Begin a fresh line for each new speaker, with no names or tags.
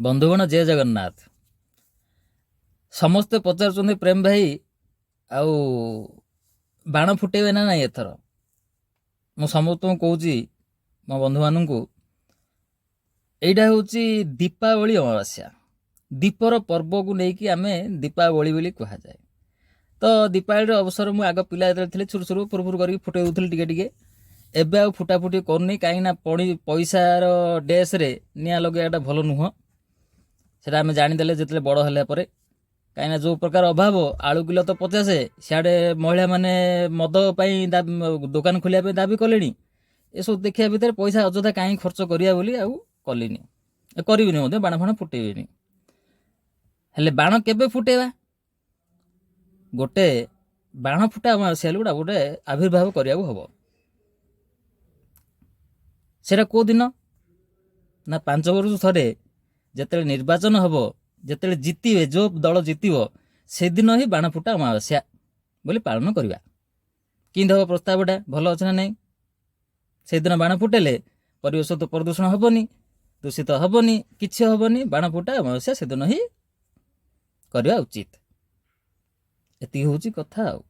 ବନ୍ଧୁଗଣ ଜୟ ଜଗନ୍ନାଥ। ସମସ୍ତେ ପଚାରୁଛନ୍ତି ପ୍ରେମ ଭାଇ ଆଉ ବାଣ ଫୁଟେଇବେ ନା ନାଇଁ ଏଥର। ମୁଁ ସମସ୍ତଙ୍କୁ କହୁଛି ମୋ ବନ୍ଧୁମାନଙ୍କୁ, ଏଇଟା ହେଉଛି ଦୀପାବଳି ଅମାବାସ୍ୟା। ଦୀପର ପର୍ବକୁ ନେଇକି ଆମେ ଦୀପାବଳି ବୋଲି କୁହାଯାଏ। ତ ଦୀପାବଳିର ଅବସର ମୁଁ ଆଗ ପିଲା ଯେତେବେଳେ ଥିଲି ଛୁରୁ ଛୁରୁ ଫୁରୁ କରିକି ଫୁଟେଇ ଦେଉଥିଲି ଟିକେ ଟିକେ। ଏବେ ଆଉ ଫୁଟାଫୁଟି କରୁନି, କାହିଁକିନା ପଇସାର ଡେସ୍ରେ ନିଆଁ ଲଗେଇବାଟା ଭଲ ନୁହଁ। ସେଟା ଆମେ ଜାଣିଦେଲେ ଯେତେବେଳେ ବଡ଼ ହେଲା ପରେ, କାହିଁକିନା ଯେଉଁ ପ୍ରକାର ଅଭାବ, ଆଳୁ କିଲୋ ତ 50, ସିଆଡ଼େ ମହିଳାମାନେ ମଦ ପାଇଁ ଦୋକାନ ଖୋଲିବା ପାଇଁ ଦାବି କଲେଣି। ଏସବୁ ଦେଖିବା ଭିତରେ ପଇସା ଅଯଥା କାହିଁ ଖର୍ଚ୍ଚ କରିବା ବୋଲି ଆଉ କଲିନି, କରିବିନି ମଧ୍ୟ, ବାଣ ଫାଣ ଫୁଟେଇବିନି। ହେଲେ ବାଣ କେବେ ଫୁଟେଇବା? ଗୋଟେ ବାଣ ଫୁଟା ଅମାବାସ୍ୟା ଗୋଟେ ଆବିର୍ଭାବ କରିବାକୁ ହବ। ସେଟା କେଉଁ ଦିନ ନା 5 ବର୍ଷ ଥରେ ଯେତେବେଳେ ନିର୍ବାଚନ ହବ, ଯେତେବେଳେ ଜିତିବେ, ଯେଉଁ ଦଳ ଜିତିବ, ସେଦିନ ହିଁ ବାଣ ଫୁଟା ଅମାବାସ୍ୟା ବୋଲି ପାଳନ କରିବା। କେମିତି ହବ ପ୍ରସ୍ତାବଟା? ଭଲ ଅଛି ନା ନାହିଁ? ସେଦିନ ବାଣ ଫୁଟେଇଲେ ପରିବେଶ ତ ପ୍ରଦୂଷଣ ହବନି, ଦୂଷିତ ହବନି, କିଛି ହବନି। ବାଣ ଫୁଟା ଅମାବାସ୍ୟା ସେଦିନ ହିଁ କରିବା ଉଚିତ। ଏତିକି ହେଉଛି କଥା ଆଉ।